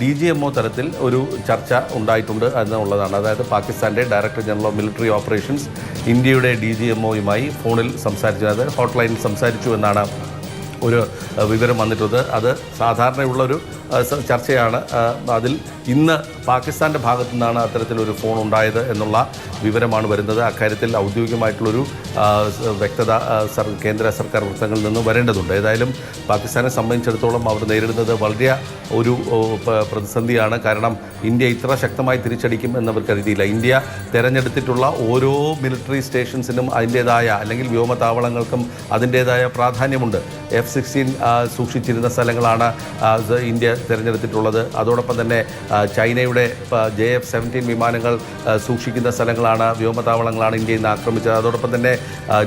DGMO തലത്തിൽ ഒരു ചർച്ച ഉണ്ടായിട്ടുണ്ട് എന്നുള്ളതാണ്. അതായത് പാകിസ്ഥാൻ്റെ director general of military operations ഇന്ത്യയുടെ DGMOയുമായി ഫോണിൽ സംസാരിച്ചു, അതായത് ഹോട്ട്ലൈനിൽ സംസാരിച്ചു എന്നാണ് ഒരു വിവരം വന്നിട്ടുള്ളത്. അത് സാധാരണയുള്ളൊരു ചർച്ചയാണ്. അതിൽ ഇന്ന് പാകിസ്ഥാൻ്റെ ഭാഗത്തു നിന്നാണ് അത്തരത്തിലൊരു ഫോൺ ഉണ്ടായത് എന്നുള്ള വിവരമാണ് വരുന്നത്. അക്കാര്യത്തിൽ ഔദ്യോഗികമായിട്ടുള്ളൊരു വ്യക്തത കേന്ദ്ര സർക്കാർ വൃത്തങ്ങളിൽ നിന്ന് വരേണ്ടതുണ്ട്. ഏതായാലും പാകിസ്ഥാനെ സംബന്ധിച്ചിടത്തോളം അവർ നേരിടുന്നത് വളരെ ഒരു പ്രതിസന്ധിയാണ്. കാരണം ഇന്ത്യ ഇത്ര ശക്തമായി തിരിച്ചടിക്കും എന്നവർ കരുതിയില്ല. ഇന്ത്യ തിരഞ്ഞെടുത്തിട്ടുള്ള ഓരോ മിലിറ്ററി സ്റ്റേഷൻസിനും അതിൻ്റേതായ, അല്ലെങ്കിൽ വ്യോമതാവളങ്ങൾക്കും അതിൻ്റേതായ പ്രാധാന്യമുണ്ട്. F-16 സൂക്ഷിച്ചിരുന്ന സ്ഥലങ്ങളാണ് ഇന്ത്യ തിരഞ്ഞെടുത്തിട്ടുള്ളത്. അതോടൊപ്പം തന്നെ ചൈനയുടെ JF-17 വിമാനങ്ങൾ സൂക്ഷിക്കുന്ന സ്ഥലങ്ങളാണ്, വ്യോമതാവളങ്ങളാണ് ഇന്ത്യ ഇന്ന് ആക്രമിച്ചത്. അതോടൊപ്പം തന്നെ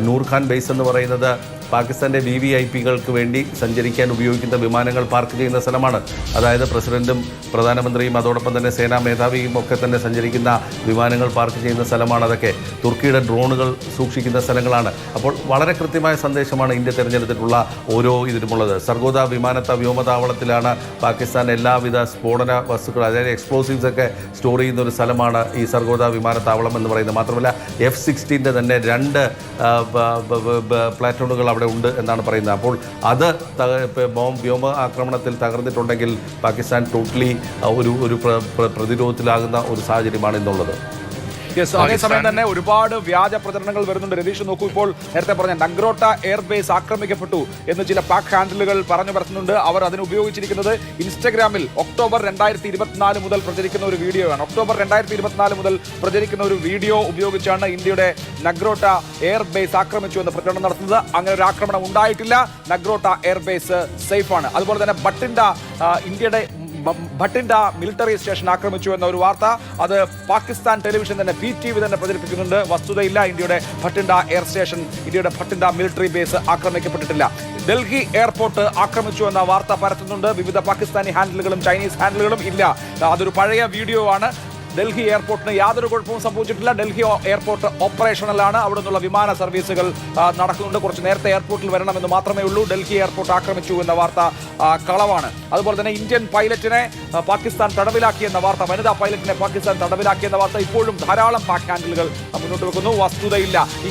നൂർഖാൻ ബേസ് എന്ന് പറയുന്നത് പാകിസ്ഥാൻ്റെ VVIPകൾക്ക് വേണ്ടി സഞ്ചരിക്കാൻ ഉപയോഗിക്കുന്ന വിമാനങ്ങൾ പാർക്ക് ചെയ്യുന്ന സ്ഥലമാണ്. അതായത് പ്രസിഡന്റും പ്രധാനമന്ത്രിയും അതോടൊപ്പം തന്നെ സേനാ മേധാവിയും ഒക്കെ തന്നെ സഞ്ചരിക്കുന്ന വിമാനങ്ങൾ പാർക്ക് ചെയ്യുന്ന സ്ഥലമാണ്. അതൊക്കെ തുർക്കിയുടെ ഡ്രോണുകൾ സൂക്ഷിക്കുന്ന സ്ഥലങ്ങളാണ്. അപ്പോൾ വളരെ കൃത്യമായ സന്ദേശമാണ് ഇന്ത്യ തിരഞ്ഞെടുത്തിട്ടുള്ള ഓരോ ഇതിനുമുള്ളത്. സർഗോദ വ്യോമതാവളത്തിലാണ് പാകിസ്ഥാൻ എല്ലാവിധ സ്ഫോടന വസ്തുക്കൾ, അതായത് എക്സ്പ്ലോസീവ്സ് ഒക്കെ സ്റ്റോർ ചെയ്യുന്ന ഒരു സ്ഥലമാണ് ഈ സർഗോദ വിമാനത്താവളം എന്ന് പറയുന്നത്. മാത്രമല്ല F-16 തന്നെ 2 പ്ലാറ്റൂണുകൾ അവിടെ ഉണ്ട് എന്നാണ് പറയുന്നത്. അപ്പോൾ അത് വ്യോമ ആക്രമണത്തിൽ തകർന്നിട്ടുണ്ടെങ്കിൽ പാകിസ്ഥാൻ ടോട്ടലി ഒരു പ്രതിരോധത്തിലാകുന്ന ഒരു സാഹചര്യമാണ് ഇന്നുള്ളത്. അതേസമയം തന്നെ ഒരുപാട് വ്യാജ പ്രചരണങ്ങൾ വരുന്നുണ്ട്. രതീഷ് നോക്കൂ, ഇപ്പോൾ നേരത്തെ പറഞ്ഞ നഗ്രോട്ട എയർബേസ് ആക്രമിക്കപ്പെട്ടു എന്ന് ചില പാക് ഹാൻഡിലുകൾ പറഞ്ഞു വരുത്തുന്നുണ്ട്. അവർ അതിന് ഉപയോഗിച്ചിരിക്കുന്നത് ഇൻസ്റ്റഗ്രാമിൽ ഒക്ടോബർ 2024 മുതൽ പ്രചരിക്കുന്ന ഒരു വീഡിയോയാണ്. ഒക്ടോബർ 2024 മുതൽ പ്രചരിക്കുന്ന ഒരു വീഡിയോ ഉപയോഗിച്ചാണ് ഇന്ത്യയുടെ നഗ്രോട്ട എയർബേസ് ആക്രമിച്ചു എന്ന് പ്രചരണം നടത്തുന്നത്. അങ്ങനെ ഒരു ആക്രമണം ഉണ്ടായിട്ടില്ല. നഗ്രോട്ട എയർബേസ് സേഫാണ്. അതുപോലെ തന്നെ ഇന്ത്യയുടെ ഭട്ടിൻഡ മിലിറ്ററി സ്റ്റേഷൻ ആക്രമിച്ചു എന്ന ഒരു വാർത്ത അത് പാകിസ്ഥാൻ ടെലിവിഷൻ തന്നെ PTV തന്നെ പ്രചരിപ്പിക്കുന്നുണ്ട്. വസ്തുതയില്ല, ഇന്ത്യയുടെ ഭട്ടിൻഡ എയർ സ്റ്റേഷൻ, ഇന്ത്യയുടെ ഭട്ടിൻഡ മിലിറ്ററി ബേസ് ആക്രമിക്കപ്പെട്ടിട്ടില്ല. ഡൽഹി എയർപോർട്ട് ആക്രമിച്ചു എന്ന വാർത്ത പരത്തുന്നുണ്ട് വിവിധ പാകിസ്ഥാനി ഹാൻഡിലുകളും ചൈനീസ് ഹാൻഡിലുകളും. ഇല്ല, അതൊരു പഴയ വീഡിയോ ആണ്. ഡൽഹി എയർപോർട്ടിന് യാതൊരു കുഴപ്പവും സംഭവിച്ചിട്ടില്ല. ഡൽഹി എയർപോർട്ട് ഓപ്പറേഷണലാണ്. അവിടെ നിന്നുള്ള വിമാന സർവീസുകൾ നടക്കുന്നുണ്ട്. കുറച്ച് നേരത്തെ എയർപോർട്ടിൽ വരണമെന്ന് മാത്രമേ ഉള്ളൂ. ഡൽഹി എയർപോർട്ട് ആക്രമിച്ചു എന്ന വാർത്ത കളവാണ്. അതുപോലെ തന്നെ ഇന്ത്യൻ പൈലറ്റിനെ പാകിസ്ഥാൻ തടവിലാക്കിയെന്ന വാർത്ത, വനിതാ പൈലറ്റിനെ പാകിസ്ഥാൻ തടവിലാക്കിയെന്ന വാർത്ത ഇപ്പോഴും ധാരാളം പാക് ഹാൻഡിലുകൾ മുന്നോട്ട് വെക്കുന്നു. വസ്തുതയില്ല.